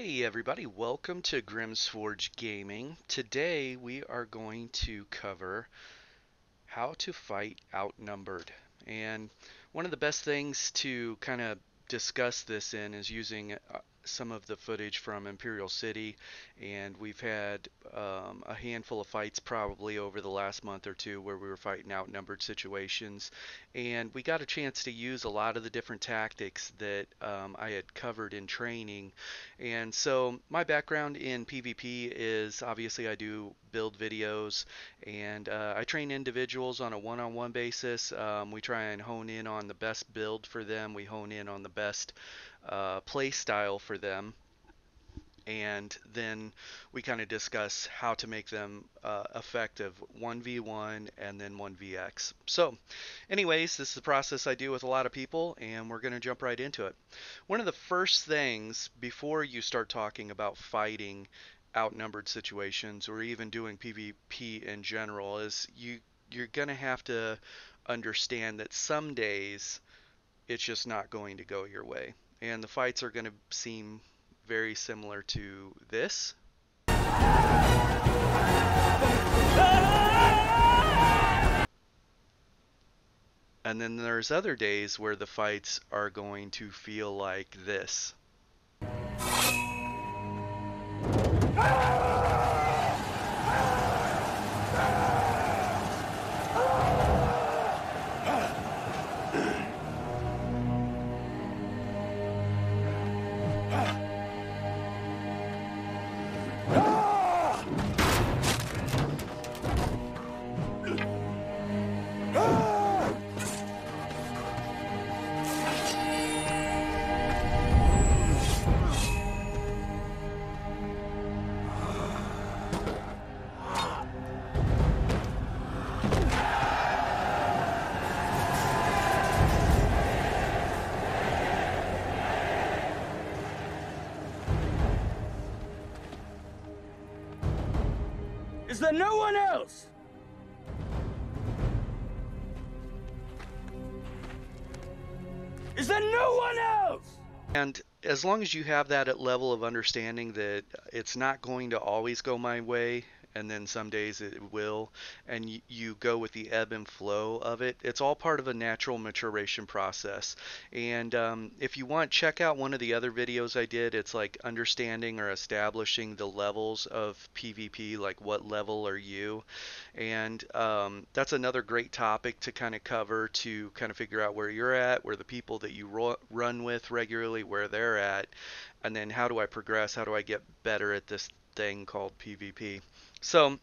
Hey everybody, welcome to Grimsforge Gaming. Today we are going to cover how to fight outnumbered. And one of the best things to kind of discuss this in is using some of the footage from Imperial City, and we've had a handful of fights probably over the last month or two where we were fighting outnumbered situations, and we got a chance to use a lot of the different tactics that I had covered in training. And so my background in PvP is obviously I do build videos, and I train individuals on a one-on-one basis. We try and hone in on the best build for them. We hone in on the best play style for them, and then we kind of discuss how to make them effective 1v1 and then 1vx. So anyways, this is the process I do with a lot of people, and we're going to jump right into it. One of the first things before you start talking about fighting outnumbered situations or even doing PvP in general is you're going to have to understand that some days it's just not going to go your way. And the fights are going to seem very similar to this. And then there's other days where the fights are going to feel like this. Is there no one else? Is there no one else? And as long as you have that level of understanding that it's not going to always go my way, and then some days it will, and you go with the ebb and flow of it, it's all part of a natural maturation process. And if you want, check out one of the other videos I did. It's like understanding or establishing the levels of PvP, like what level are you? And that's another great topic to kind of cover, to kind of figure out where you're at, where the people that you run with regularly, where they're at, and then how do I progress, how do I get better at this thing called PvP. So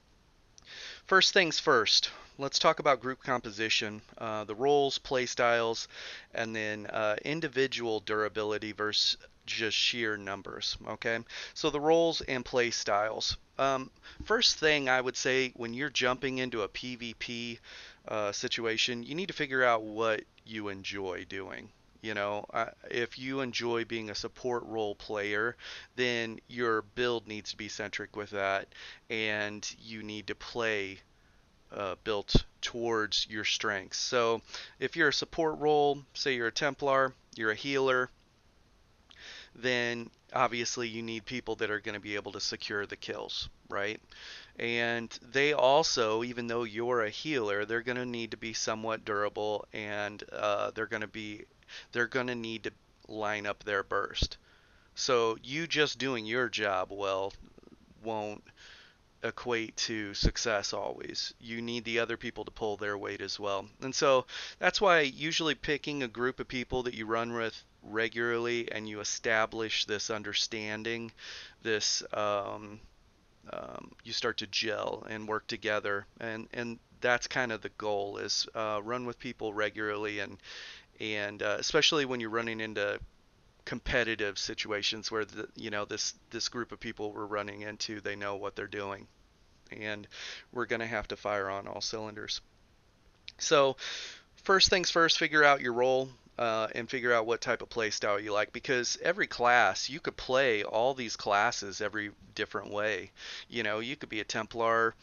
first things first, let's talk about group composition, the roles, play styles, and then individual durability versus just sheer numbers. Okay, so the roles and play styles. First thing I would say, when you're jumping into a PvP situation, you need to figure out what you enjoy doing. You know, if you enjoy being a support role player, then your build needs to be centric with that, and you need to play built towards your strengths. So if you're a support role, say you're a Templar, you're a healer, then obviously you need people that are going to be able to secure the kills, right? And they also, even though you're a healer, they're going to need to be somewhat durable, and they're going to need to line up their burst. So you just doing your job well won't equate to success always. You need the other people to pull their weight as well. And so that's why usually picking a group of people that you run with regularly and you establish this understanding, this you start to gel and work together, and that's kind of the goal, is run with people regularly, and especially when you're running into competitive situations where this group of people we're running into, they know what they're doing, and we're going to have to fire on all cylinders. So first things first, figure out your role, and figure out what type of play style you like, because every class, you could play all these classes every different way. You know, you could be a Templar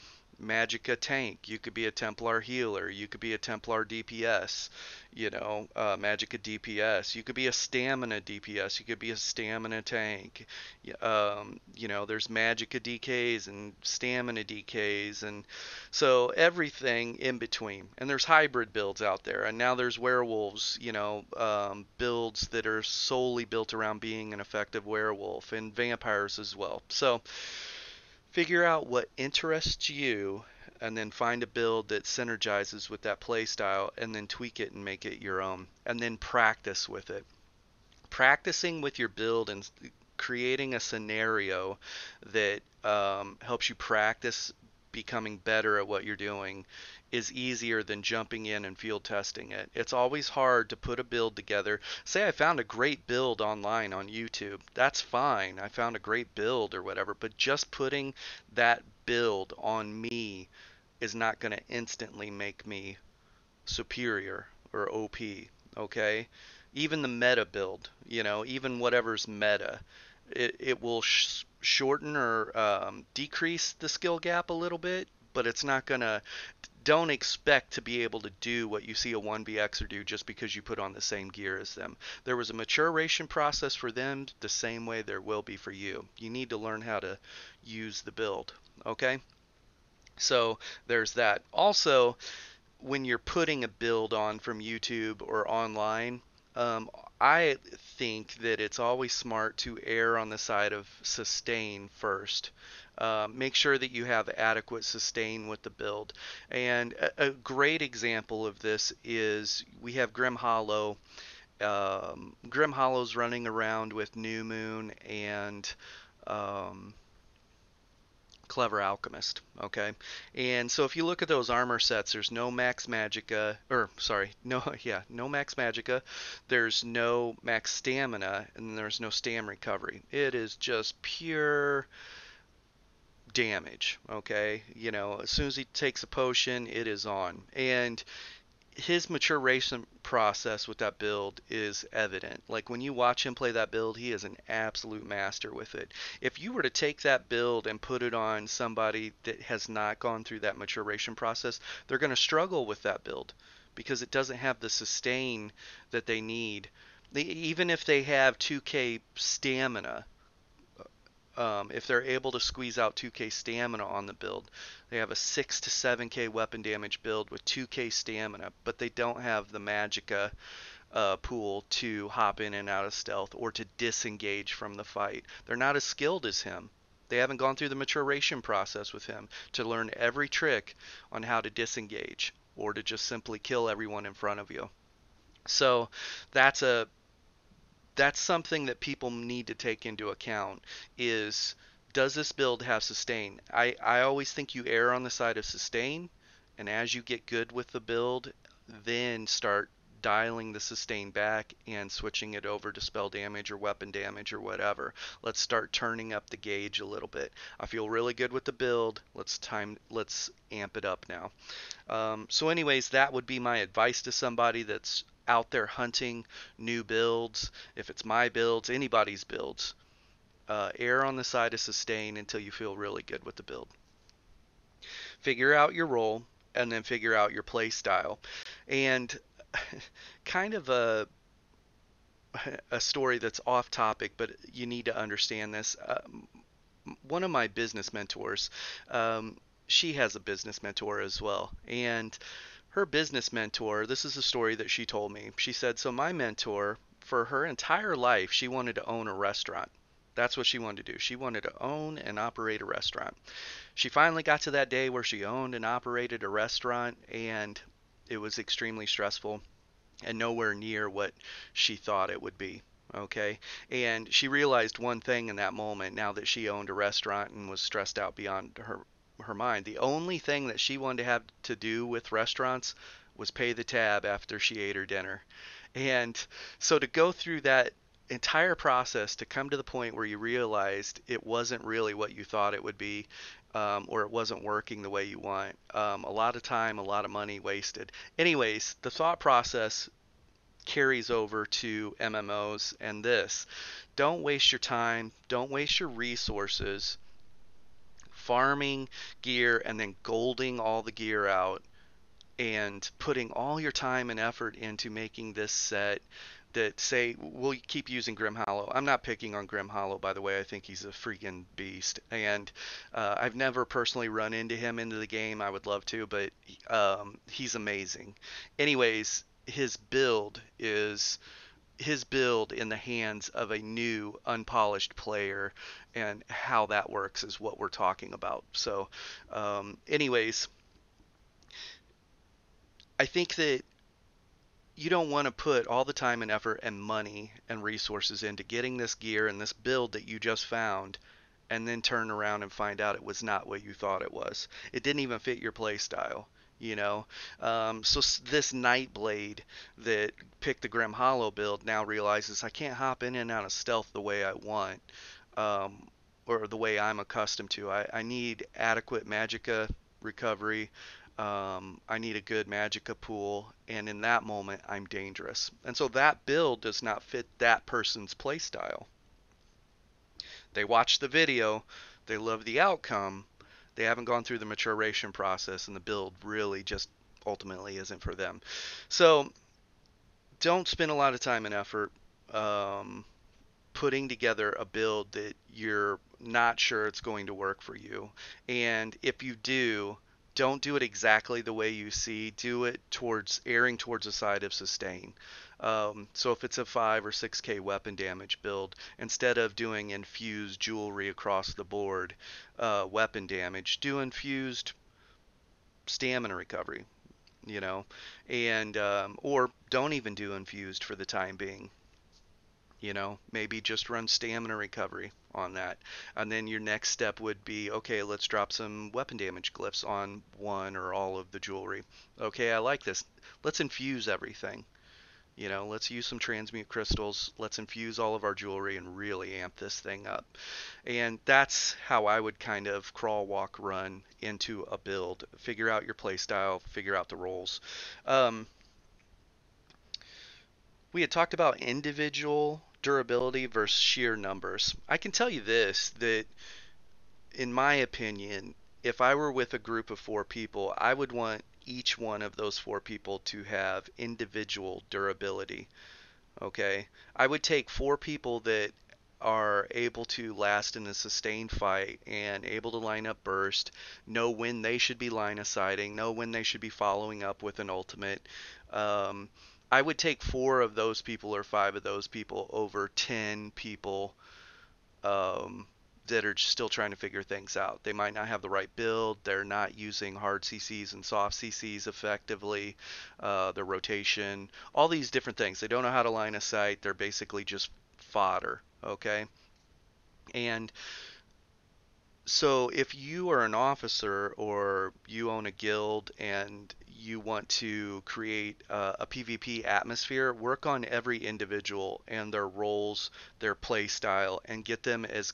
Magicka tank. You could be a Templar healer. You could be a Templar DPS. Magicka DPS. You could be a stamina DPS. You could be a stamina tank. There's Magicka DKs and stamina DKs, and so everything in between. And there's hybrid builds out there. And now there's werewolves. Builds that are solely built around being an effective werewolf, and vampires as well. So figure out what interests you and then find a build that synergizes with that playstyle and then tweak it and make it your own. And then practice with it. Practicing with your build and creating a scenario that helps you practice becoming better at what you're doing is easier than jumping in and field testing it. It's always hard to put a build together. Say I found a great build online on YouTube. That's fine. I found a great build or whatever, but just putting that build on me is not going to instantly make me superior or OP, okay? Even the meta build, even whatever's meta, it will shorten or decrease the skill gap a little bit, but it's not gonna. Don't expect to be able to do what you see a 1vxer do just because you put on the same gear as them. There was a maturation process for them the same way there will be for you. You need to learn how to use the build, okay? So there's that. Also, when you're putting a build on from YouTube or online, I think that it's always smart to err on the side of sustain first. Make sure that you have adequate sustain with the build. And a great example of this is we have Grim Hollow. Grim Hollow's running around with New Moon and um, Clever Alchemist, okay? And so if you look at those armor sets, there's no max magicka, or sorry, no, yeah, no max magicka, there's no max stamina, and there's no stam recovery. It is just pure damage, okay? As soon as he takes a potion, it is on. And his maturation process with that build is evident. Like when you watch him play that build, he is an absolute master with it. If you were to take that build and put it on somebody that has not gone through that maturation process, they're going to struggle with that build because it doesn't have the sustain that they need. Even if they have 2k stamina, if they're able to squeeze out 2k stamina on the build, they have a 6 to 7k weapon damage build with 2k stamina, but they don't have the magicka pool to hop in and out of stealth or to disengage from the fight. They're not as skilled as him. They haven't gone through the maturation process with him to learn every trick on how to disengage or to just simply kill everyone in front of you. So that's a that's something that people need to take into account is, does this build have sustain? I always think you err on the side of sustain, and as you get good with the build, then start dialing the sustain back and switching it over to spell damage or weapon damage or whatever. Let's start turning up the gauge a little bit. I feel really good with the build. Let's amp it up now. So anyways, that would be my advice to somebody that's out there hunting new builds. If it's my builds, anybody's builds, err on the side of sustain until you feel really good with the build. Figure out your role and then figure out your play style. And kind of a story that's off topic, but you need to understand this. One of my business mentors, she has a business mentor as well, and her business mentor, this is a story that she told me. She said, so my mentor, for her entire life, she wanted to own a restaurant. That's what she wanted to do. She wanted to own and operate a restaurant. She finally got to that day where she owned and operated a restaurant, and it was extremely stressful and nowhere near what she thought it would be. Okay. And she realized one thing in that moment, now that she owned a restaurant and was stressed out beyond her mind. The only thing that she wanted to have to do with restaurants was pay the tab after she ate her dinner. And so to go through that entire process to come to the point where you realized it wasn't really what you thought it would be, or it wasn't working the way you want. A lot of time, a lot of money wasted. Anyways, the thought process carries over to MMOs and this. Don't waste your time, don't waste your resources farming gear and then golding all the gear out and putting all your time and effort into making this set that say we'll keep using Grim Hollow. I'm not picking on Grim Hollow, by the way. I think he's a freaking beast, and I've never personally run into him into the game. I would love to, but he's amazing. Anyways, his build in the hands of a new unpolished player, and how that works is what we're talking about. So anyways, I think that you don't want to put all the time and effort and money and resources into getting this gear and this build that you just found and then turn around and find out it was not what you thought it was. It didn't even fit your play style, you know. So this Nightblade that picked the Grim Hollow build now realizes I can't hop in and out of stealth the way I want, um, or the way I'm accustomed to. I need adequate magicka recovery. I need a good magicka pool, and in that moment, I'm dangerous. And so that build does not fit that person's playstyle. They watch the video, they love the outcome, they haven't gone through the maturation process, and the build really just ultimately isn't for them. So don't spend a lot of time and effort um, putting together a build that you're not sure it's going to work for you. And if you do, don't do it exactly the way you see. Do it towards erring towards the side of sustain. So if it's a 5 or 6k weapon damage build, instead of doing infused jewelry across the board weapon damage, do infused stamina recovery, you know, and or don't even do infused for the time being. Maybe just run stamina recovery on that. And then your next step would be, okay, let's drop some weapon damage glyphs on one or all of the jewelry. Okay, I like this. Let's infuse everything. Let's use some transmute crystals. Let's infuse all of our jewelry and really amp this thing up. And that's how I would kind of crawl, walk, run into a build. Figure out your playstyle, figure out the roles. Um, we had talked about individual durability versus sheer numbers. I can tell you this, that in my opinion, if I were with a group of 4 people, I would want each one of those 4 people to have individual durability. Okay? I would take 4 people that are able to last in a sustained fight and able to line up burst, know when they should be line of sighting, know when they should be following up with an ultimate. Um, I would take 4 of those people or 5 of those people over 10 people um, that are still trying to figure things out. They might not have the right build. They're not using hard CCs and soft CCs effectively. The rotation, all these different things. They don't know how to line a sight. They're basically just fodder. Okay, and so if you are an officer or you own a guild and you want to create a PvP atmosphere, work on every individual and their roles, their play style, and get them as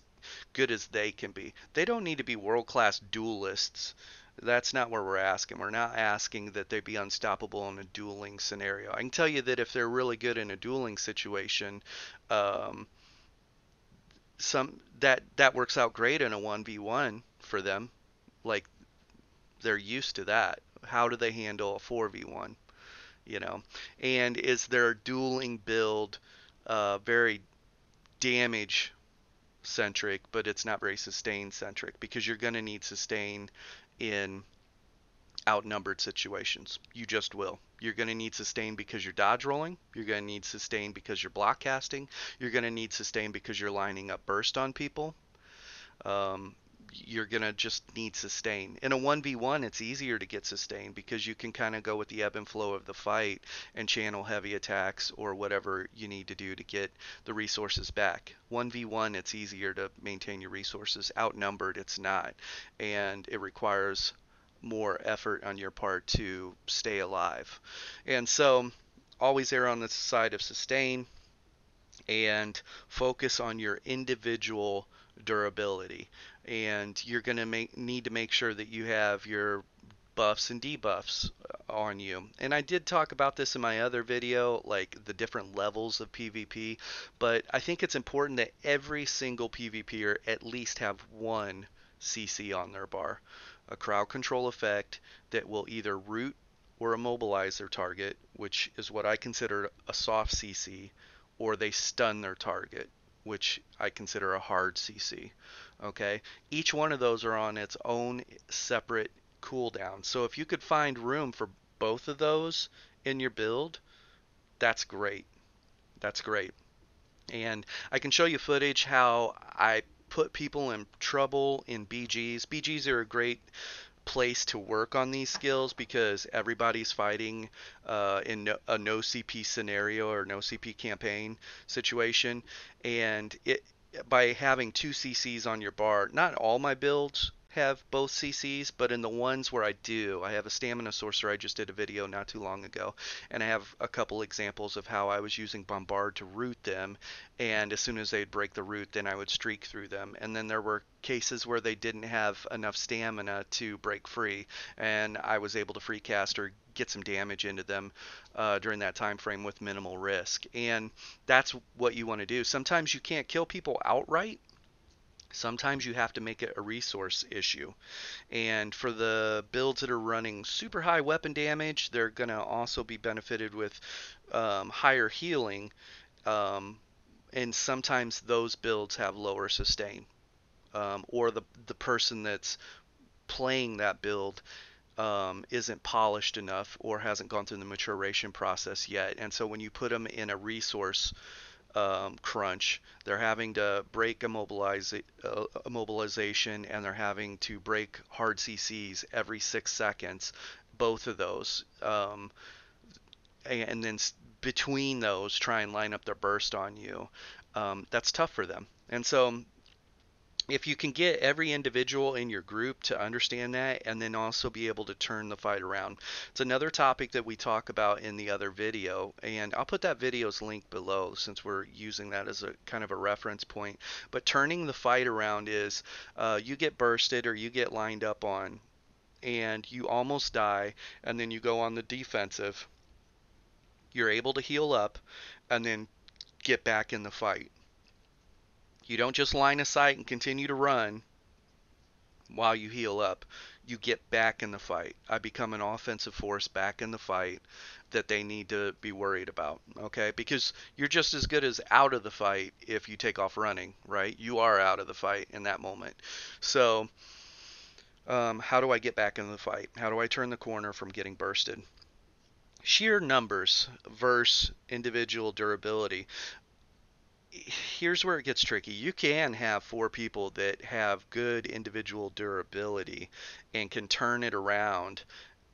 good as they can be. They don't need to be world-class duelists. That's not what we're asking. We're not asking that they be unstoppable in a dueling scenario. I can tell you that if they're really good in a dueling situation, um, that works out great in a 1v1 for them. Like, they're used to that. How do they handle a 4v1? you know and is their dueling build very damage centric, but it's not very sustain centric, because you're going to need sustain in outnumbered situations. You just will. You're going to need sustain because you're dodge rolling. You're going to need sustain because you're block casting. You're going to need sustain because you're lining up burst on people. Um, you're going to just need sustain. In a 1v1, it's easier to get sustain because you can kind of go with the ebb and flow of the fight and channel heavy attacks or whatever you need to do to get the resources back. 1v1, it's easier to maintain your resources. Outnumbered, it's not. And it requires more effort on your part to stay alive. And so, always err on the side of sustain and focus on your individual durability. And you're going to need to make sure that you have your buffs and debuffs on you. And I did talk about this in my other video, like the different levels of PvP, but I think it's important that every single PvPer at least have one CC on their bar. A crowd control effect that will either root or immobilize their target, which is what I consider a soft CC, or they stun their target, which I consider a hard CC. Okay? Each one of those are on its own separate cooldown. So if you could find room for both of those in your build, that's great. That's great. And I can show you footage how I put people in trouble in BGs. BGs are a great place to work on these skills because everybody's fighting in a no CP scenario or no CP campaign situation, and it by having two CCs on your bar, not all my builds have both CCs, but in the ones where I do, I have a stamina sorcerer. I just did a video not too long ago, and I have a couple examples of how I was using bombard to root them, and as soon as they'd break the root, then I would streak through them. And then there were cases where they didn't have enough stamina to break free, and I was able to free cast or get some damage into them during that time frame with minimal risk. And that's what you want to do. Sometimes you can't kill people outright. Sometimes you have to make it a resource issue. And for the builds that are running super high weapon damage, they're going to also be benefited with higher healing. Um, and sometimes those builds have lower sustain. Or the person that's playing that build isn't polished enough or hasn't gone through the maturation process yet. And so when you put them in a resource crunch, they're having to break immobilization, and they're having to break hard CCs every 6 seconds. Both of those, and then between those, try and line up their burst on you. That's tough for them. And so if you can get every individual in your group to understand that and then also be able to turn the fight around. It's another topic that we talk about in the other video, and I'll put that video's link below since we're using that as a kind of a reference point. But turning the fight around is you get bursted or you get lined up on and you almost die, and then you go on the defensive. You're able to heal up and then get back in the fight. You don't just line of sight and continue to run while you heal up. You get back in the fight. I become an offensive force back in the fight that they need to be worried about, okay? Because you're just as good as out of the fight if you take off running, right? You are out of the fight in that moment. So, how do I get back in the fight? How do I turn the corner from getting bursted? Sheer numbers versus individual durability. Here's where it gets tricky. You can have four people that have good individual durability and can turn it around,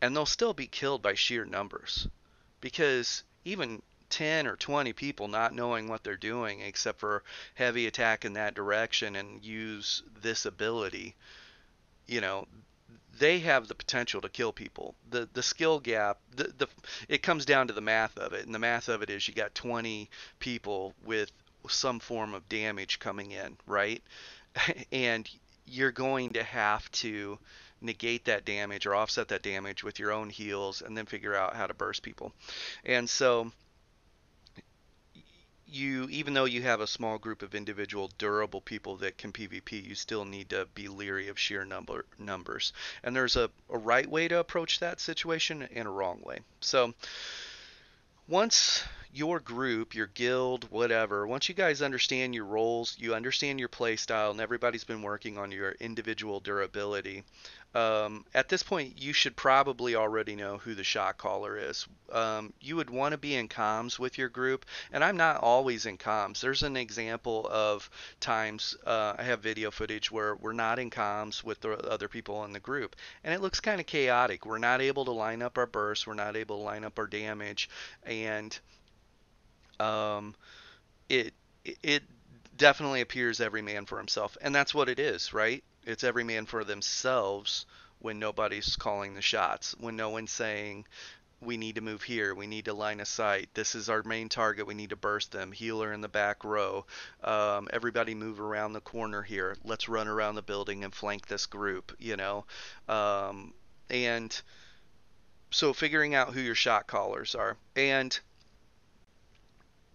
and they'll still be killed by sheer numbers. Because even 10 or 20 people not knowing what they're doing except for heavy attack in that direction and use this ability, you know, they have the potential to kill people. The skill gap, it comes down to the math of it, and the math of it is you got 20 people with some form of damage coming in, right? And you're going to have to negate that damage or offset that damage with your own heals and then figure out how to burst people. And so you, even though you have a small group of individual durable people that can PvP, you still need to be leery of sheer numbers. And there's a right way to approach that situation and a wrong way. So once your group, your guild, whatever, once you guys understand your roles, you understand your play style, and everybody's been working on your individual durability, at this point you should probably already know who the shot caller is. You would want to be in comms with your group, and I'm not always in comms. There's an example of times I have video footage where we're not in comms with the other people in the group, and it looks kind of chaotic. We're not able to line up our bursts, we're not able to line up our damage, and um, it it definitely appears every man for himself, and that's what it is, right? It's every man for themselves when nobody's calling the shots, when no one's saying we need to move here, we need to line a sight, this is our main target, we need to burst them, healer in the back row, everybody move around the corner here, let's run around the building and flank this group, you know. And so figuring out who your shot callers are, and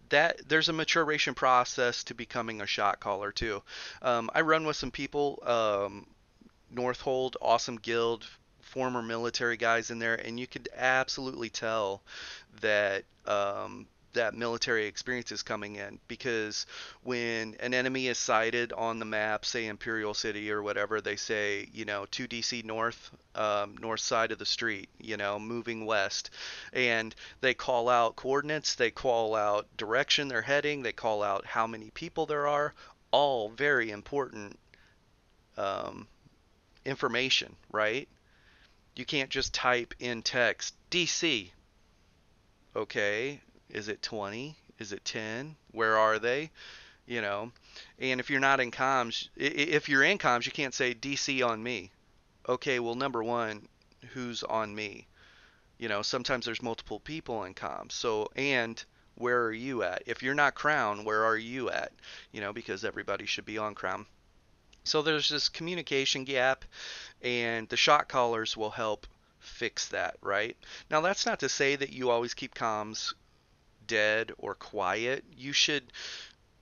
that there's a maturation process to becoming a shot caller too. I run with some people. Northhold, awesome guild, former military guys in there, and you could absolutely tell that that military experience is coming in because when an enemy is sighted on the map, say Imperial City or whatever, they say, 2DC north, north side of the street, moving west, and they call out coordinates, they call out direction they're heading, they call out how many people there are, all very important um, information, right? You can't just type in text DC. Okay, is it 20? Is it 10? Where are they? You know, and if you're not in comms, if you're in comms, you can't say DC on me. Okay, well, number one, who's on me? Sometimes there's multiple people in comms. So, and where are you at? If you're not crown, where are you at? Because everybody should be on crown. So there's this communication gap, and the shot callers will help fix that, right? Now, that's not to say that you always keep comms dead or quiet. You should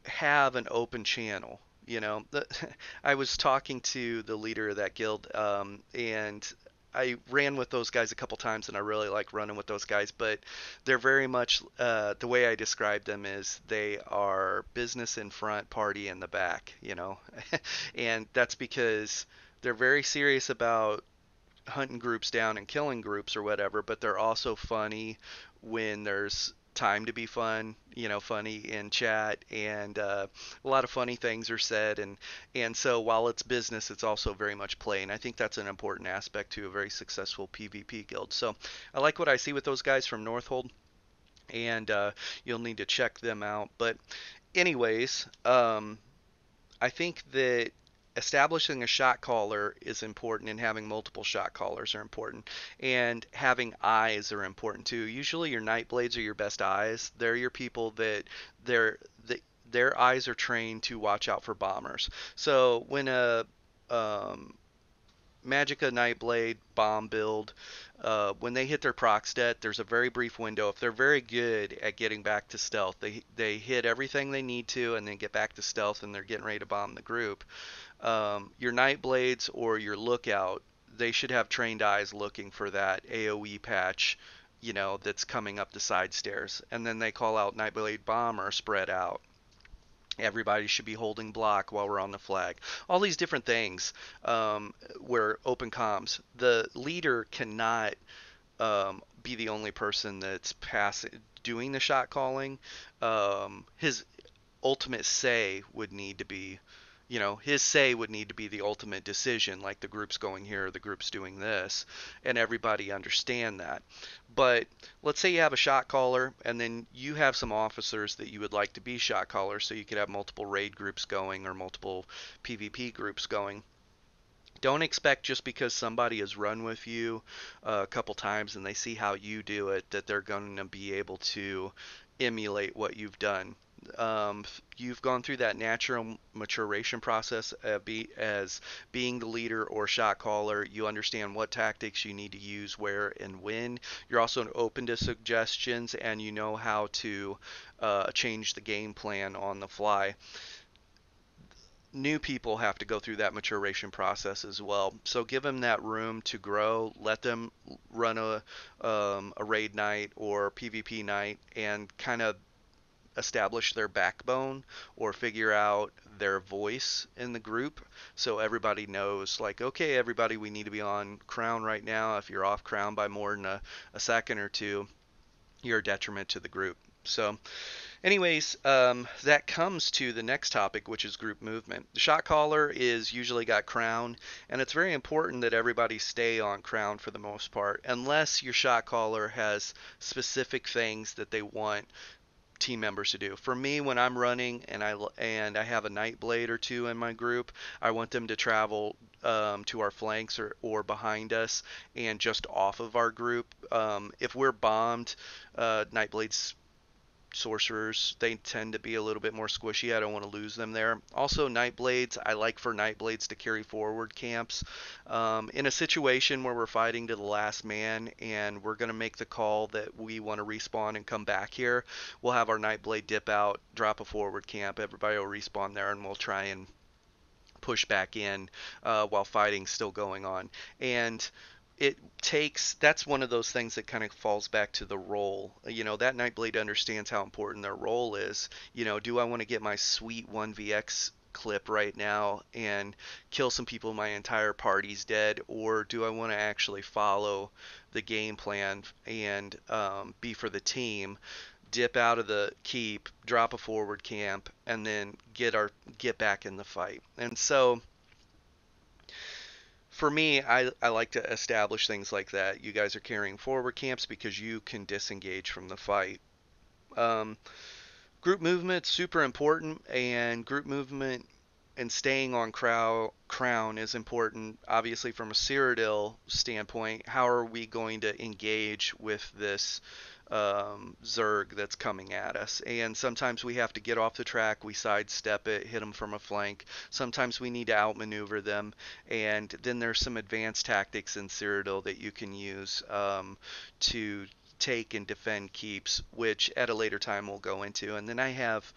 have an open channel. I was talking to the leader of that guild, and I ran with those guys a couple times, and I really like running with those guys. But they're very much the way I describe them is they are business in front, party in the back. And that's because they're very serious about hunting groups down and killing groups or whatever, but they're also funny when there's time to be funny in chat, and a lot of funny things are said, and so while it's business, it's also very much play, and I think that's an important aspect to a very successful PvP guild. So I like what I see with those guys from Northhold, and you'll need to check them out. But anyways, I think that establishing a shot caller is important, and having multiple shot callers are important, and having eyes are important too. Usually your Nightblades are your best eyes. They're your people that their their eyes are trained to watch out for bombers. So when a Magicka Nightblade bomb build, when they hit their proc stat, there's a very brief window. If they're very good at getting back to stealth, they hit everything they need to and then get back to stealth, and they're getting ready to bomb the group. Your Nightblades or your Lookout, they should have trained eyes looking for that AoE patch, that's coming up the side stairs. And then they call out Nightblade Bomber spread out. Everybody should be holding block while we're on the flag. All these different things where open comms. The leader cannot be the only person that's doing the shot calling. His ultimate say would need to be, his say would need to be the ultimate decision, like the group's going here, the group's doing this, and everybody understand that. But let's say you have a shot caller, and then you have some officers that you would like to be shot callers, so you could have multiple raid groups going or multiple PvP groups going. Don't expect just because somebody has run with you a couple times and they see how you do it that they're going to be able to emulate what you've done. You've gone through that natural maturation process as being the leader or shot caller. You understand what tactics you need to use where and when. You're also open to suggestions, and you know how to change the game plan on the fly. New people have to go through that maturation process as well. So give them that room to grow. Let them run a raid night or PvP night and kind of establish their backbone or figure out their voice in the group, so everybody knows, like, okay, everybody, we need to be on crown right now. If you're off crown by more than a second or two, you're a detriment to the group. So anyways, that comes to the next topic, which is group movement. The shot caller is usually got crown, and it's very important that everybody stay on crown for the most part, unless your shot caller has specific things that they want team members to do. For me, when I'm running and I have a Nightblade or two in my group, I want them to travel to our flanks or behind us and just off of our group. If we're bombed, Nightblades, sorcerers, they tend to be a little bit more squishy. I don't want to lose them there. Also, Nightblades, I like for Nightblades to carry forward camps. In a situation where we're fighting to the last man and we're going to make the call that we want to respawn and come back here, we'll have our Nightblade dip out, drop a forward camp, everybody will respawn there, and we'll try and push back in while fighting's still going on. And it takes that's one of those things that kind of falls back to the role. You know, that Nightblade understands how important their role is. You know, do I want to get my sweet 1vx clip right now and kill some people, my entire party's dead, or do I want to actually follow the game plan and be for the team, dip out of the keep, drop a forward camp, and then get back in the fight. And so for me, I like to establish things like that. You guys are carrying forward camps because you can disengage from the fight. Um, Group movement super important, and group movement and staying on crown is important. Obviously, from a Cyrodiil standpoint, how are we going to engage with this Zerg that's coming at us? And sometimes we have to get off the track, we sidestep it, hit them from a flank. Sometimes we need to outmaneuver them, and then there's some advanced tactics in Cyrodiil that you can use to take and defend keeps, which at a later time we'll go into. And then I have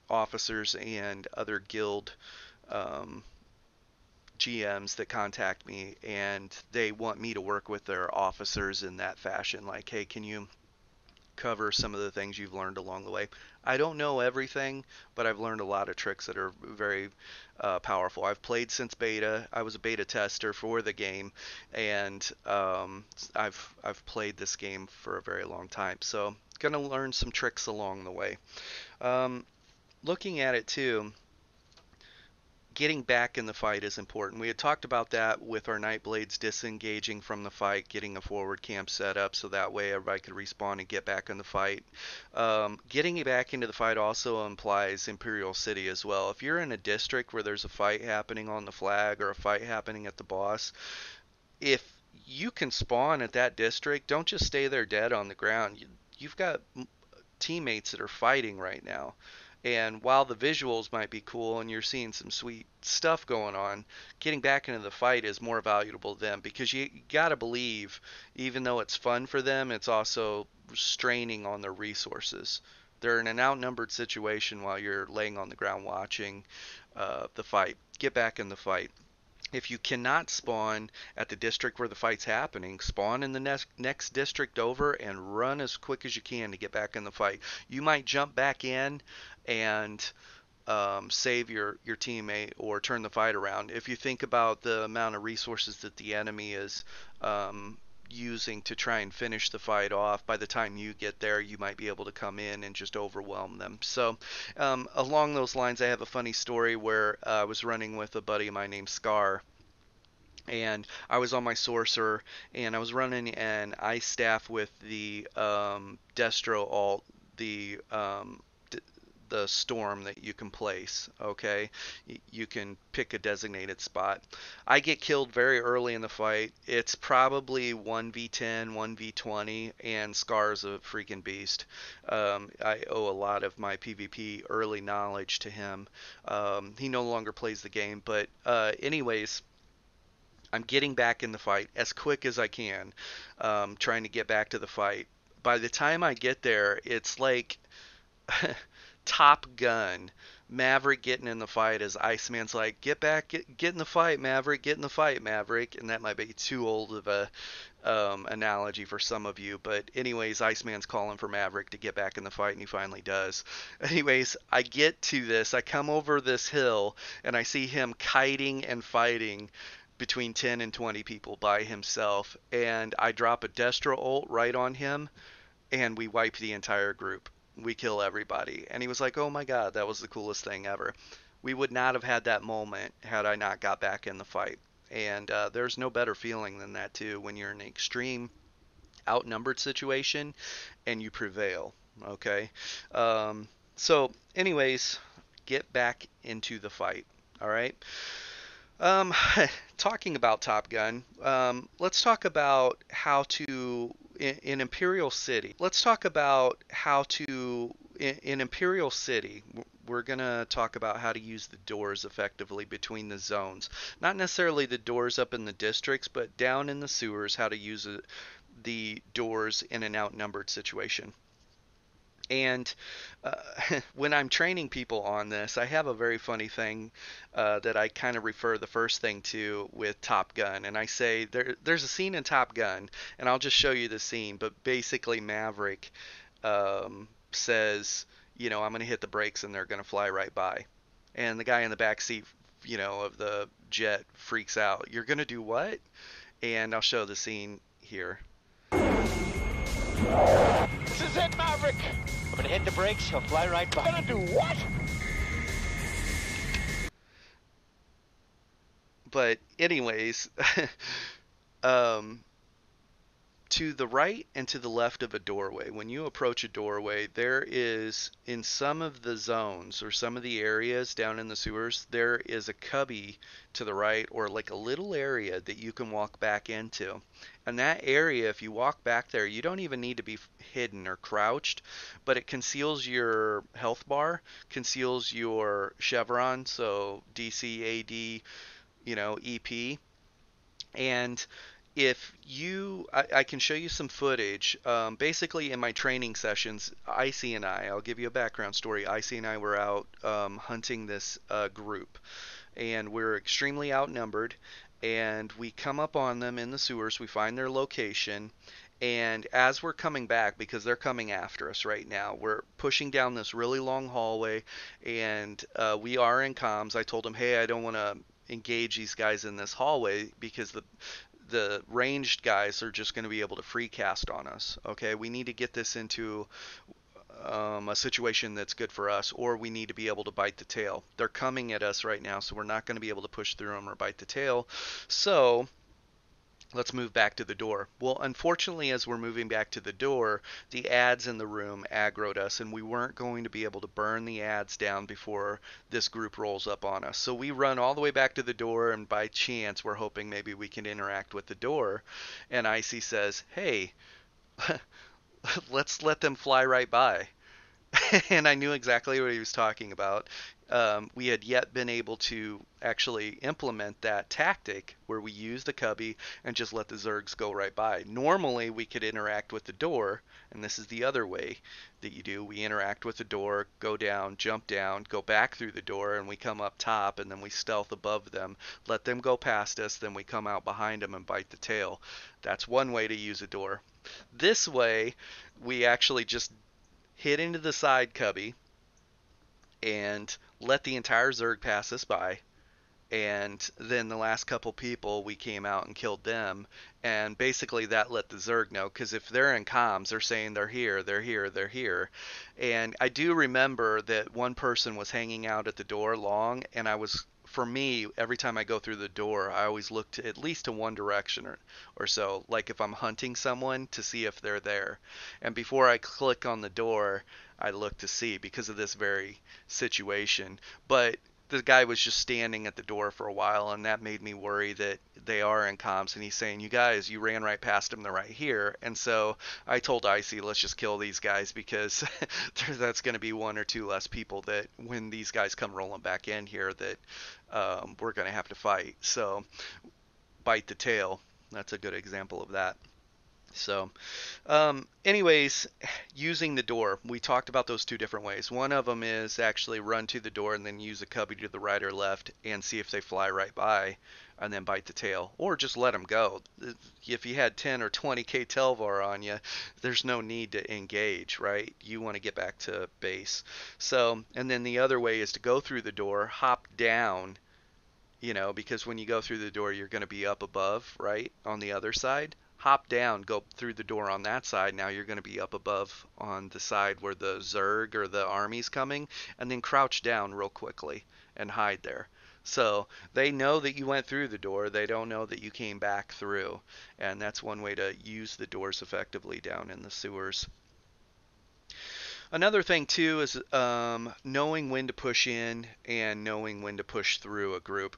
officers and other guild um, GMs that contact me, and they want me to work with their officers in that fashion. Like, hey, can you cover some of the things you've learned along the way? I don't know everything, but I've learned a lot of tricks that are very powerful. I've played since beta. I was a beta tester for the game, and I've played this game for a very long time. So gonna learn some tricks along the way. Um, Looking at it too, getting back in the fight is important. We had talked about that with our Nightblades disengaging from the fight, getting a forward camp set up so that way everybody could respawn and get back in the fight. Getting back into the fight also implies Imperial City as well. If you're in a district where there's a fight happening on the flag or a fight happening at the boss, if you can spawn at that district, don't just stay there dead on the ground. You've got teammates that are fighting right now. And while the visuals might be cool and you're seeing some sweet stuff going on, getting back into the fight is more valuable to them, because you got to believe, even though it's fun for them, it's also straining on their resources. They're in an outnumbered situation while you're laying on the ground watching the fight. Get back in the fight. If you cannot spawn at the district where the fight's happening, spawn in the next district over and run as quick as you can to get back in the fight. You might jump back in and save your teammate or turn the fight around. If you think about the amount of resources that the enemy is using to try and finish the fight off, by the time you get there, you might be able to come in and just overwhelm them. So along those lines, I have a funny story where I was running with a buddy of mine named Scar, and I was on my sorcerer, and I was running an ice staff with the Destro alt, the the storm that you can place. Okay, you can pick a designated spot. I get killed very early in the fight. It's probably 1v10, 1v20, and Scar's a freaking beast. I owe a lot of my PvP early knowledge to him. He no longer plays the game, but anyways, I'm getting back in the fight as quick as I can, trying to get back to the fight. By the time I get there, it's like Top Gun. Maverick getting in the fight as Iceman's like, get back, get in the fight, Maverick, get in the fight, Maverick. And that might be too old of a analogy for some of you. But anyways, Iceman's calling for Maverick to get back in the fight, and he finally does. Anyways, I get to this. I come over this hill, and I see him kiting and fighting between 10 and 20 people by himself. And I drop a Destro ult right on him, and we wipe the entire group. We kill everybody. And he was like, oh my god, that was the coolest thing ever. We would not have had that moment had I not got back in the fight. And there's no better feeling than that, too, when you're in an extreme outnumbered situation and you prevail. Okay? So, anyways, get back into the fight. All right? Um, Talking about Top Gun, let's talk about how to in Imperial City. Let's talk about how to in Imperial City. We're gonna talk about how to use the doors effectively between the zones. Not necessarily the doors up in the districts, but down in the sewers, how to use the doors in an outnumbered situation. And uh, when I'm training people on this, I have a very funny thing that I kind of refer the first thing to with Top Gun. And I say there's a scene in Top Gun, and I'll just show you the scene. But basically, Maverick says, I'm going to hit the brakes and they're going to fly right by. And the guy in the back seat, of the jet freaks out. You're going to do what? And I'll show the scene here. This is it, Maverick. I'm gonna hit the brakes. He'll fly right by. Gonna do what? But anyways, um, to the right and to the left of a doorway, when you approach a doorway, there is, in some of the zones or some of the areas down in the sewers, there is a cubby to the right, or like a little area that you can walk back into. And that area, if you walk back there, you don't even need to be hidden or crouched, but it conceals your health bar, conceals your chevron, so DC, AD, EP. And if I can show you some footage. Basically, in my training sessions, I'll give you a background story. Icy and I were out hunting this group, and we're extremely outnumbered. And we come up on them in the sewers. We find their location. And as we're coming back, because they're coming after us right now, we're pushing down this really long hallway, and we are in comms. I told them, hey, I don't want to engage these guys in this hallway because the ranged guys are just going to be able to free cast on us. Okay, we need to get this into a situation that's good for us, or we need to be able to bite the tail. They're coming at us right now, so we're not going to be able to push through them or bite the tail. So let's move back to the door. Well, unfortunately, as we're moving back to the door, the ads in the room aggroed us, and we weren't going to be able to burn the ads down before this group rolls up on us. So we run all the way back to the door, and by chance, we're hoping maybe we can interact with the door. And Icy says, hey, let's let them fly right by. And I knew exactly what he was talking about. We had yet been able to actually implement that tactic where we use the cubby and just let the Zergs go right by. Normally, we could interact with the door, and this is the other way that you do. We interact with the door, go down, go back through the door, and we come up top, and then we stealth above them, let them go past us, then we come out behind them and bite the tail. That's one way to use a door. This way, we actually just hit into the side cubby and let the entire Zerg pass us by. And then the last couple people, we came out and killed them. And basically that let the Zerg know, because if they're in comms, they're saying they're here, they're here, they're here. And I do remember that one person was hanging out at the door long, and for me, every time I go through the door, I always look to at least to one direction or so, like if I'm hunting someone, to see if they're there. And before I click on the door, I look to see, because of this very situation. But the guy was just standing at the door for a while, and that made me worry that they are in comms, and he's saying, you guys, you ran right past them, they're right here. And so I told Icy, let's just kill these guys, because that's going to be one or two less people that when these guys come rolling back in here that we're going to have to fight. So bite the tail, that's a good example of that. So, anyways, using the door, we talked about those two different ways. One of them is actually run to the door and then use a cubby to the right or left and see if they fly right by and then bite the tail, or just let them go. If you had 10 or 20k Telvar on you, there's no need to engage, right? You want to get back to base. So, and then the other way is to go through the door, hop down, because when you go through the door, you're going to be up above, right, on the other side. Hop down, go through the door on that side. Now you're going to be up above on the side where the Zerg or the army's coming, and then crouch down real quickly and hide there. So they know that you went through the door. They don't know that you came back through. And that's one way to use the doors effectively down in the sewers. Another thing too is knowing when to push in and knowing when to push through a group.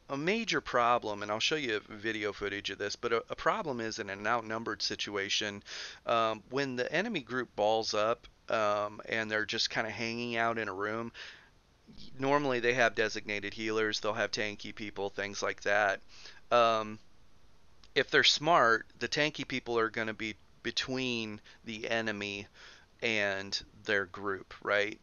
A major problem, and I'll show you video footage of this, but a problem is in an outnumbered situation, when the enemy group balls up and they're just kind of hanging out in a room. Normally they have designated healers, they'll have tanky people, things like that. Um, if they're smart, the tanky people are going to be between the enemy and their group, right?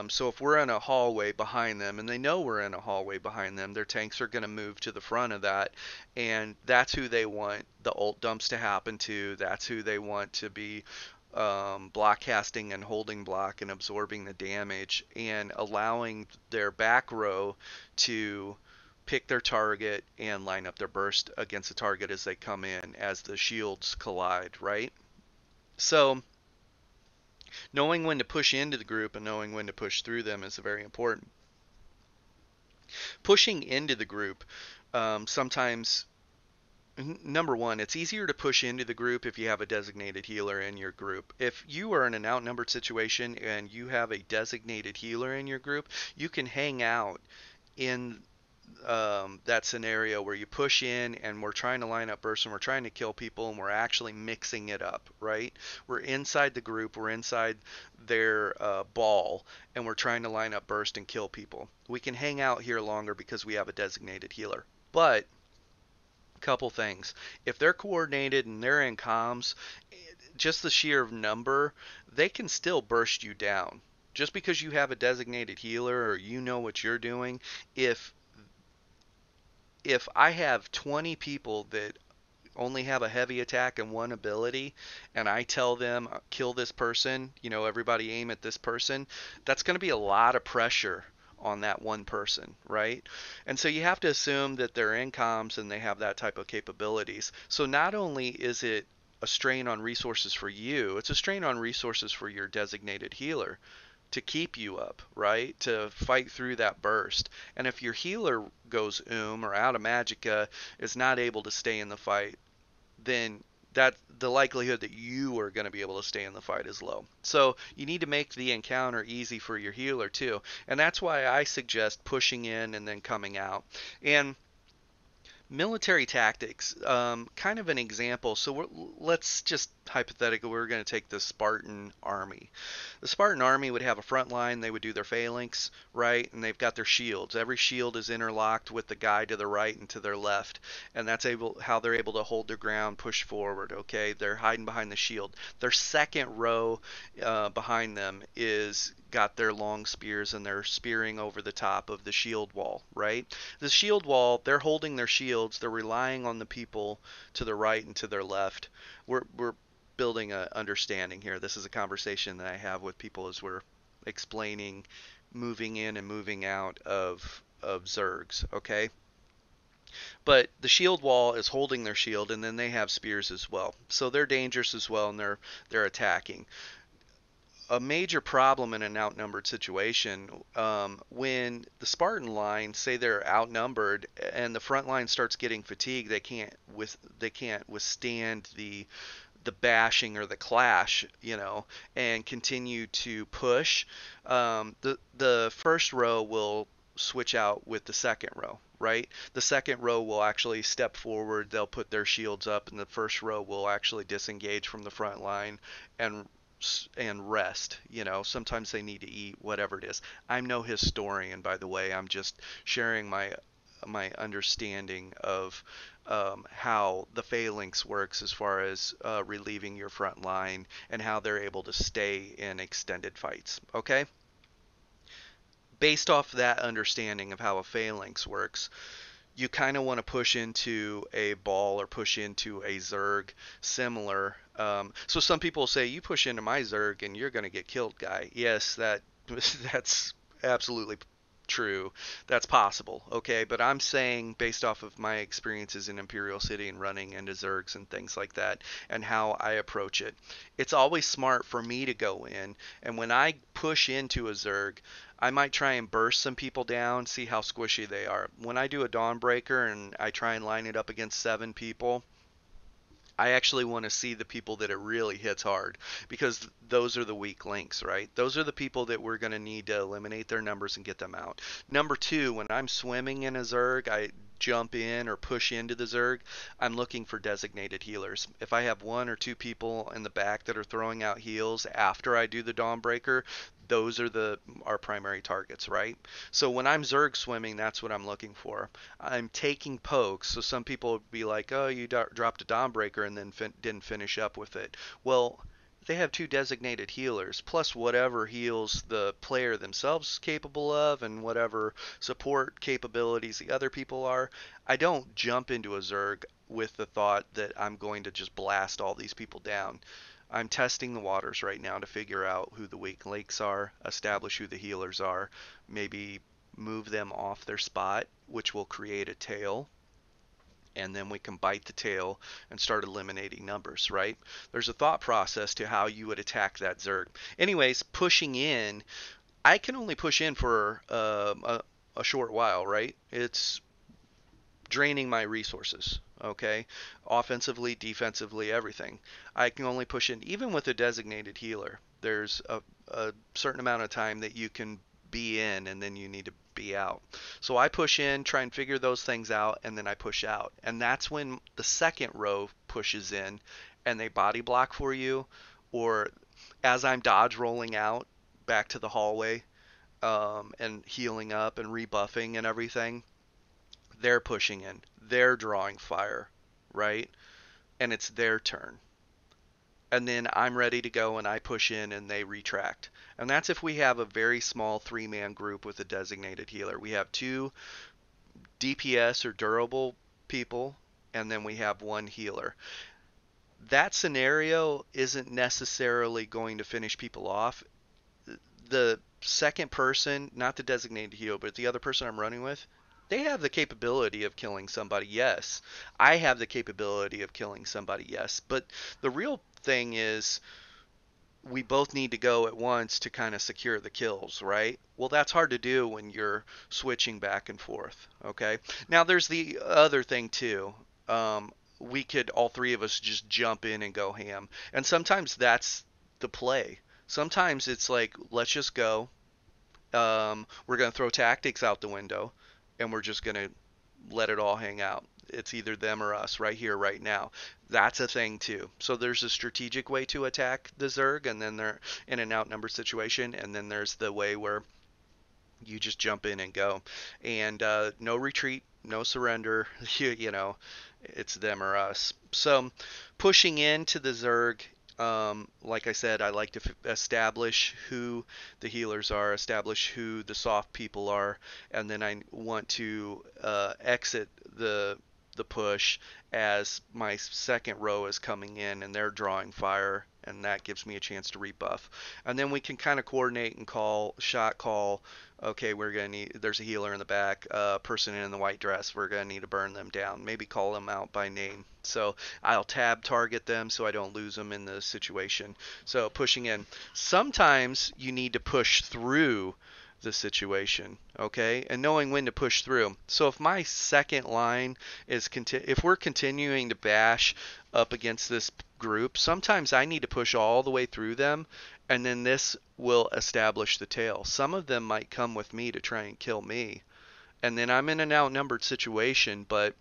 So if we're in a hallway behind them and they know we're in a hallway behind them, their tanks are going to move to the front of that, and that's who they want the ult dumps to happen to. That's who they want to be block casting and holding block and absorbing the damage and allowing their back row to pick their target and line up their burst against the target as they come in as the shields collide, right? So knowing when to push into the group and knowing when to push through them is very important. Pushing into the group, sometimes, number one, it's easier to push into the group if you have a designated healer in your group. If you are in an outnumbered situation and you have a designated healer in your group, you can hang out in that scenario where you push in and we're trying to line up bursts and we're trying to kill people and we're actually mixing it up, right? We're inside the group, we're inside their ball, and we're trying to line up burst and kill people. We can hang out here longer because we have a designated healer. But couple things. If they're coordinated and they're in comms, just the sheer number, they can still burst you down. Just because you have a designated healer or you know what you're doing, if I have 20 people that only have a heavy attack and one ability, and I tell them kill this person, everybody aim at this person, that's going to be a lot of pressure on that one person, right? And so you have to assume that they're in comms and they have that type of capabilities. So not only is it a strain on resources for you, it's a strain on resources for your designated healer to keep you up, right? To fight through that burst. And if your healer goes or out of magicka, is not able to stay in the fight, then that the likelihood that you are going to be able to stay in the fight is low. So you need to make the encounter easy for your healer too. And that's why I suggest pushing in and then coming out. And military tactics, kind of an example. So let's just hypothetically, we're going to take the Spartan army. The Spartan army would have a front line. They would do their phalanx, right? And they've got their shields. Every shield is interlocked with the guy to the right and to their left. And that's how they're able to hold their ground, push forward, okay? They're hiding behind the shield. Their second row behind them is got their long spears and they're spearing over the top of the shield wall, right? The shield wall, they're holding their shields. They're relying on the people to the right and to their left. We're building a understanding here. This is a conversation that I have with people as we're explaining moving in and moving out of Zergs, okay? But the shield wall is holding their shield, and then they have spears as well. So they're dangerous as well, and they're attacking. A major problem in an outnumbered situation, when the Spartan line, say they're outnumbered and the front line starts getting fatigued, they can't withstand the bashing or the clash, and continue to push. The first row will switch out with the second row, right? The second row will actually step forward, they'll put their shields up, and the first row will actually disengage from the front line and rest. Sometimes they need to eat, whatever it is. I'm no historian, by the way. I'm just sharing my understanding of how the phalanx works as far as relieving your front line and how they're able to stay in extended fights. Okay? Based off that understanding of how a phalanx works, you kind of want to push into a ball or push into a Zerg similar. So some people say, you push into my Zerg and you're going to get killed, guy. Yes, that's absolutely true. That's possible, okay? But I'm saying, based off of my experiences in Imperial City and running into Zergs and things like that, and how I approach it, it's always smart for me to go in, and when I push into a Zerg, I might try and burst some people down, see how squishy they are. When I do a Dawnbreaker and I try and line it up against 7 people, I actually want to see the people that it really hits hard, because those are the weak links, right? Those are the people that we're going to need to eliminate their numbers and get them out. Number 2, when I'm swimming in a Zerg, I jump in or push into the Zerg, I'm looking for designated healers. If I have 1 or 2 people in the back that are throwing out heals after I do the Dawnbreaker, those are our primary targets, right? So when I'm Zerg swimming, that's what I'm looking for. I'm taking pokes. So some people would be like, oh, you dropped a Dawnbreaker and then didn't finish up with it. Well, they have two designated healers, plus whatever heals the player themselves is capable of and whatever support capabilities the other people are. I don't jump into a Zerg with the thought that I'm going to just blast all these people down. I'm testing the waters right now to figure out who the weak links are, establish who the healers are, maybe move them off their spot, which will create a tail, and then we can bite the tail and start eliminating numbers, right? There's a thought process to how you would attack that Zerg. Anyways, pushing in, I can only push in for a short while, right? It's draining my resources, okay? Offensively, defensively, everything. I can only push in, even with a designated healer. There's a certain amount of time that you can be in and then you need to be out. So I push in, try and figure those things out, and then I push out. And that's when the second row pushes in and they body block for you, or as I'm dodge rolling out back to the hallway, and healing up and rebuffing and everything, they're pushing in, they're drawing fire, right? And it's their turn. And then I'm ready to go and I push in and they retract. And that's if we have a very small 3-man group with a designated healer. We have 2 DPS or durable people, and then we have 1 healer. That scenario isn't necessarily going to finish people off. The second person, not the designated healer, but the other person I'm running with, they have the capability of killing somebody, yes. I have the capability of killing somebody, yes. But the real thing is we both need to go at once to kind of secure the kills, right? Well, that's hard to do when you're switching back and forth, okay? Now, there's the other thing, too. We could, all 3 of us, just jump in and go ham. And sometimes that's the play. Sometimes it's like, let's just go. We're going to throw tactics out the window, and we're just going to let it all hang out. It's either them or us right here, right now. That's a thing too. So there's a strategic way to attack the Zerg, and then they're in an outnumbered situation, and then there's the way where you just jump in and go. And no retreat, no surrender. You know, it's them or us. So pushing into the Zerg, like I said, I like to establish who the healers are, establish who the soft people are, and then I want to exit the push as my second row is coming in and they're drawing fire, and that gives me a chance to rebuff. And then we can kind of coordinate and shot call. Okay, we're gonna need. There's a healer in the back, person in the white dress. We're gonna need to burn them down. Maybe call them out by name. So I'll tab target them so I don't lose them in the situation. So pushing in. Sometimes you need to push through the situation, okay, and knowing when to push through. So if my second line is if we're continuing to bash up against this group, sometimes I need to push all the way through them, and then this will establish the tail. Some of them might come with me to try and kill me, and then I'm in an outnumbered situation, but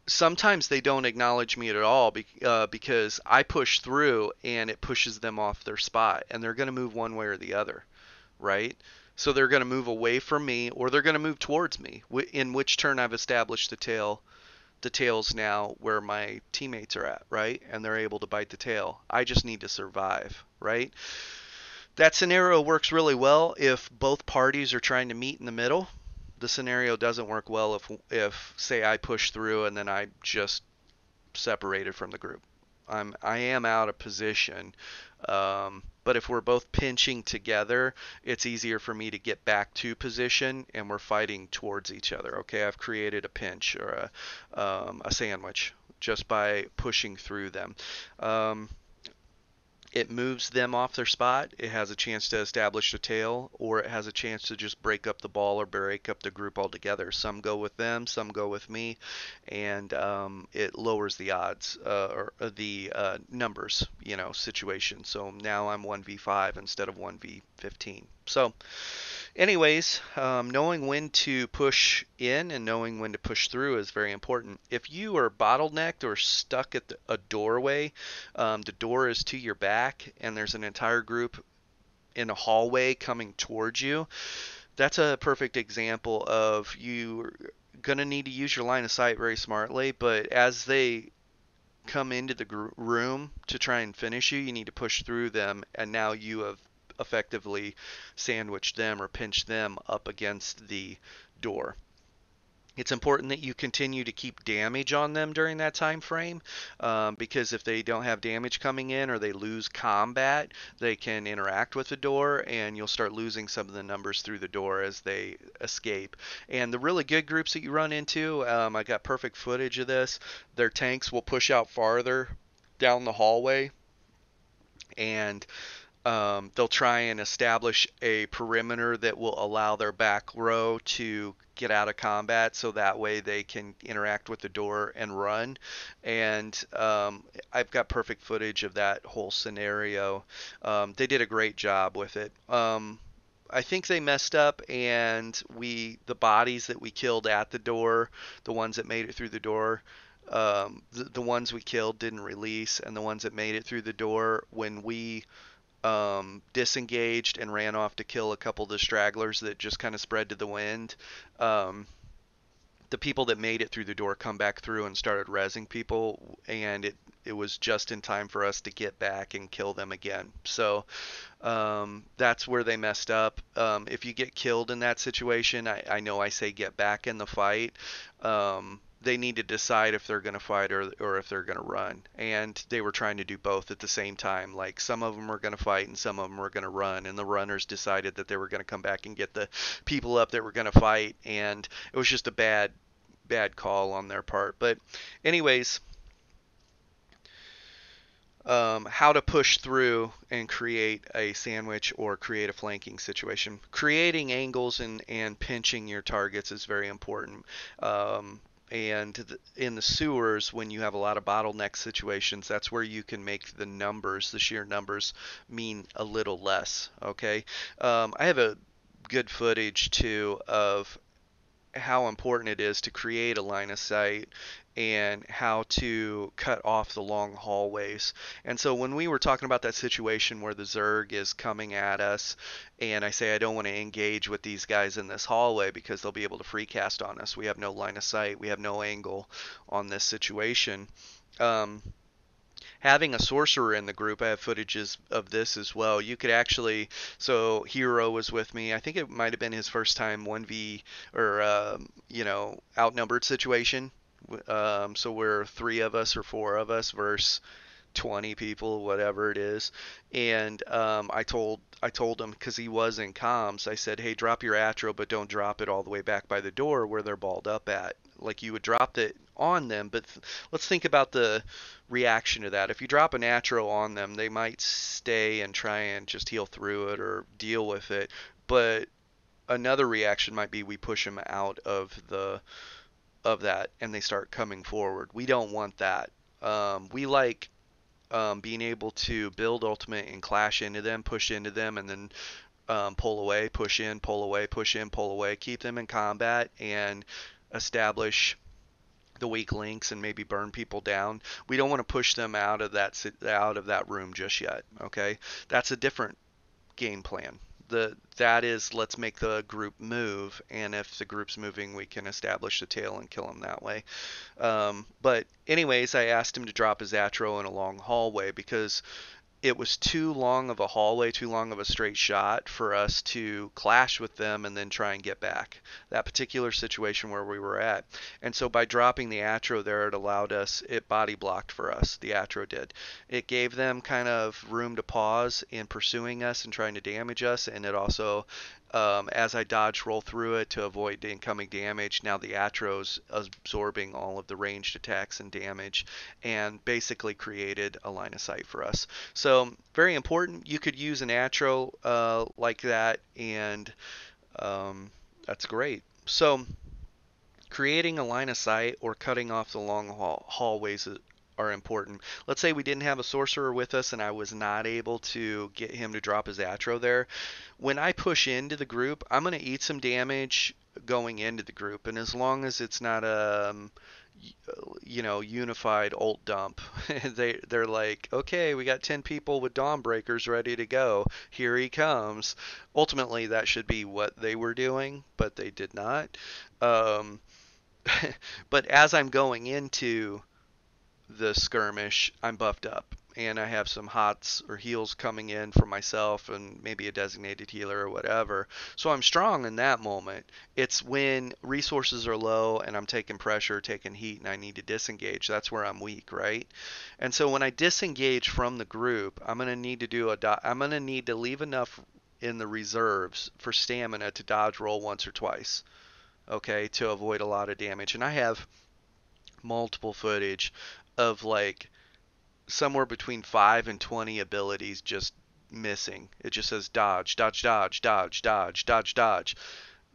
sometimes they don't acknowledge me at all because I push through and it pushes them off their spot, and they're going to move one way or the other, right? So they're going to move away from me, or they're going to move towards me, in which turn I've established the tail's now where my teammates are at, right? And they're able to bite the tail. I just need to survive, right? That scenario works really well if both parties are trying to meet in the middle. The scenario doesn't work well if say I push through and then I just separated from the group. I am out of position. But if we're both pinching together, it's easier for me to get back to position, and we're fighting towards each other. Okay, I've created a pinch or a sandwich just by pushing through them. It moves them off their spot. It has a chance to establish a tail, or it has a chance to just break up the ball or break up the group altogether. Some go with them, some go with me, and it lowers the odds or the numbers, situation. So now I'm 1v5 instead of 1v15. So anyways, knowing when to push in and knowing when to push through is very important. If you are bottlenecked or stuck at a doorway, the door is to your back and there's an entire group in a hallway coming towards you, that's a perfect example of you're going to need to use your line of sight very smartly, but as they come into the room to try and finish you, you need to push through them, and now you have effectively sandwiched them or pinched them up against the door. It's important that you continue to keep damage on them during that time frame, because if they don't have damage coming in or they lose combat, they can interact with the door, and you'll start losing some of the numbers through the door as they escape. And the really good groups that you run into, I got perfect footage of this. Their tanks will push out farther down the hallway, and they'll try and establish a perimeter that will allow their back row to get out of combat, so that way they can interact with the door and run. And I've got perfect footage of that whole scenario. They did a great job with it. I think they messed up, and the bodies that we killed at the door, the ones that made it through the door, the ones we killed didn't release, and the ones that made it through the door, when we disengaged and ran off to kill a couple of the stragglers that just kind of spread to the wind. Um, the people that made it through the door come back through and started rezzing people, and it was just in time for us to get back and kill them again. So that's where they messed up. If you get killed in that situation, I know I say get back in the fight. They need to decide if they're going to fight or if they're going to run. And they were trying to do both at the same time. Like, some of them were going to fight and some of them were going to run. And the runners decided that they were going to come back and get the people up that were going to fight. And it was just a bad call on their part. But anyways, how to push through and create a sandwich or create a flanking situation. Creating angles and pinching your targets is very important. And in the sewers, when you have a lot of bottleneck situations, that's where you can make the sheer numbers, mean a little less. Okay, I have a good footage too of how important it is to create a line of sight and how to cut off the long hallways. And so when we were talking about that situation where the Zerg is coming at us, and I say I don't want to engage with these guys in this hallway because they'll be able to free cast on us. We have no line of sight. We have no angle on this situation. Having a sorcerer in the group, I have footages of this as well. You could actually, so Hero was with me. I think it might have been his first time 1v or outnumbered situation. So we're three of us or four of us versus 20 people, whatever it is. And I told him, because he was in comms, I said, hey, drop your atro, but don't drop it all the way back by the door where they're balled up at. Like, you would drop it on them, but let's think about the reaction to that. If you drop an atro on them, they might stay and try and just heal through it or deal with it. But another reaction might be we push them out of that and they start coming forward. We don't want that. We like being able to build ultimate and clash into them, push into them, and then pull away, push in, pull away, push in, pull away, keep them in combat, and establish the weak links and maybe burn people down. We don't want to push them out of that room just yet. Okay, that's a different game plan. That is, let's make the group move, and if the group's moving, we can establish the tail and kill them that way. But anyways, I asked him to drop his atro in a long hallway because it was too long of a hallway, too long of a straight shot for us to clash with them and then try and get back. That particular situation where we were at. And so by dropping the atro there, it body blocked for us, the atro did. It gave them kind of room to pause in pursuing us and trying to damage us, and it also, as I dodge roll through it to avoid the incoming damage, now the atro's absorbing all of the ranged attacks and damage, and basically created a line of sight for us. So very important. You could use an atro like that, and that's great. So creating a line of sight or cutting off the long hallways are important. Let's say we didn't have a sorcerer with us and I was not able to get him to drop his atro there. When I push into the group, I'm going to eat some damage going into the group, and as long as it's not a unified ult dump, they're like, okay, we got 10 people with Dawnbreakers ready to go, here he comes. Ultimately that should be what they were doing, but they did not. But as I'm going into the skirmish, I'm buffed up. And I have some hots or heals coming in for myself and maybe a designated healer or whatever. So I'm strong in that moment. It's when resources are low and I'm taking pressure, taking heat, and I need to disengage. That's where I'm weak, right? And so when I disengage from the group, I'm going to need to I'm going to need to leave enough in the reserves for stamina to dodge roll once or twice, okay, to avoid a lot of damage. And I have multiple footage of like somewhere between 5 and 20 abilities just missing. It just says dodge, dodge, dodge, dodge, dodge, dodge, dodge.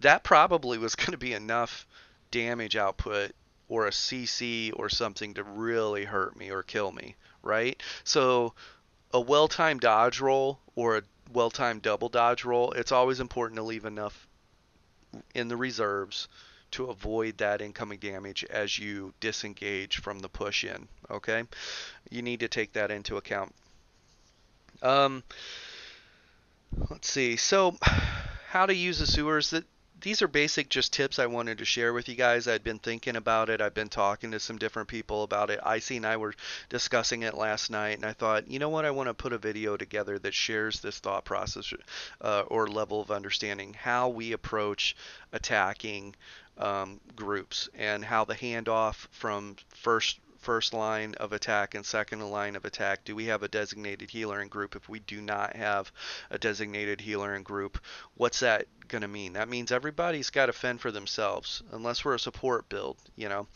That probably was going to be enough damage output or a CC or something to really hurt me or kill me, right? So a well-timed dodge roll or a well-timed double dodge roll, it's always important to leave enough in the reserves to avoid that incoming damage as you disengage from the push in, okay? You need to take that into account. Um, let's see. So, how to use the sewers? These are basic just tips I wanted to share with you guys. I'd been thinking about it. I've been talking to some different people about it. Icy and I were discussing it last night, and I thought, you know what? I want to put a video together that shares this thought process or level of understanding how we approach attacking groups and how the handoff from first line of attack and second line of attack. Do we have a designated healer in group? If we do not have a designated healer in group, what's that going to mean? That means everybody's got to fend for themselves unless we're a support build, you know.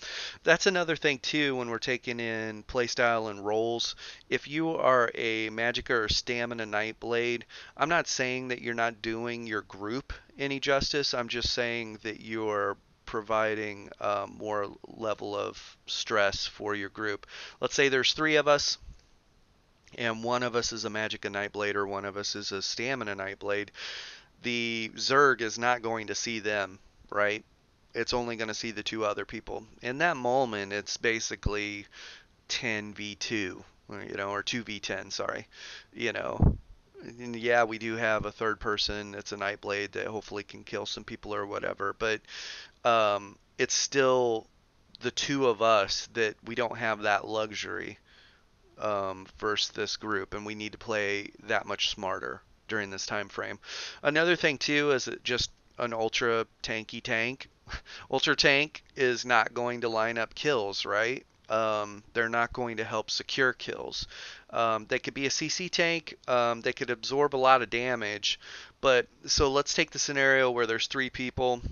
That's another thing too when we're taking in playstyle and roles. If you are a Magicka or Stamina Nightblade, I'm not saying that you're not doing your group any justice. I'm just saying that you're providing more level of stress for your group. Let's say there's 3 of us and one of us is a Magicka Nightblade or one of us is a Stamina Nightblade. The Zerg is not going to see them, right? It's only going to see the 2 other people. In that moment, it's basically 10v2, or 2v10, sorry. You know, and yeah, we do have a third person. It's a Nightblade that hopefully can kill some people or whatever, but it's still the 2 of us that we don't have that luxury versus this group, and we need to play that much smarter during this time frame. Another thing too is that just an ultra tanky tank. Ultra tank is not going to line up kills, right? They're not going to help secure kills. They could be a CC tank. They could absorb a lot of damage. But so let's take the scenario where there's 3 people.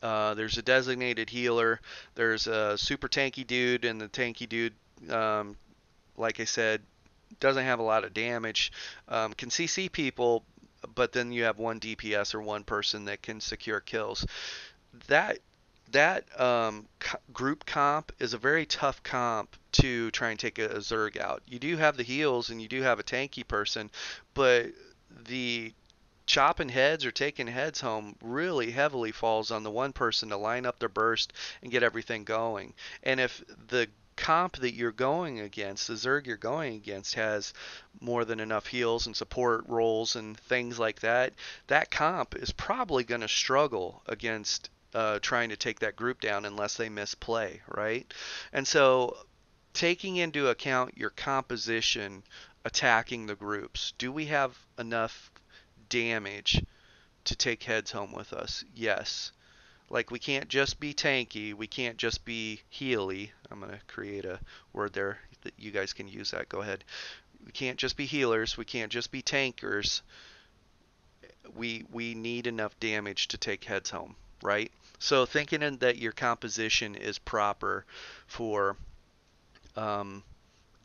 There's a designated healer. There's a super tanky dude, and the tanky dude, like I said, doesn't have a lot of damage. Can CC people, but then you have one DPS or one person that can secure kills. That that group comp is a very tough comp to try and take a Zerg out. You do have the heals and you do have a tanky person, but the chopping heads or taking heads home really heavily falls on the one person to line up their burst and get everything going. And if the comp that you're going against, the Zerg you're going against, has more than enough heals and support roles and things like that, that comp is probably going to struggle against trying to take that group down unless they misplay, right? And so taking into account your composition attacking the groups, do we have enough damage to take heads home with us? Yes. Like, we can't just be tanky, we can't just be healy. I'm going to create a word there that you guys can use that. Go ahead. We can't just be healers, we can't just be tankers. We need enough damage to take heads home, right? So thinking that your composition is proper for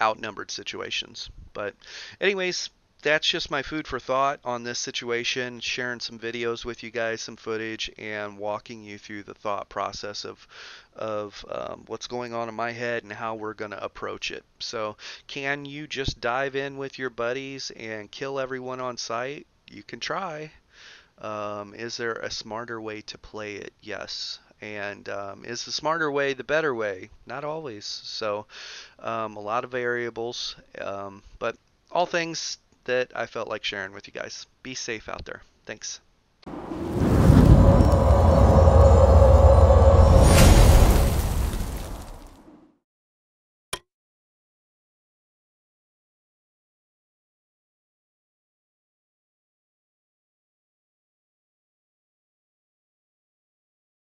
outnumbered situations. But anyways, that's just my food for thought on this situation, sharing some videos with you guys, some footage, and walking you through the thought process of what's going on in my head and how we're going to approach it. So can you just dive in with your buddies and kill everyone on sight? You can try. Is there a smarter way to play it? Yes. And is the smarter way the better way? Not always. So a lot of variables, but all things that I felt like sharing with you guys. Be safe out there. Thanks.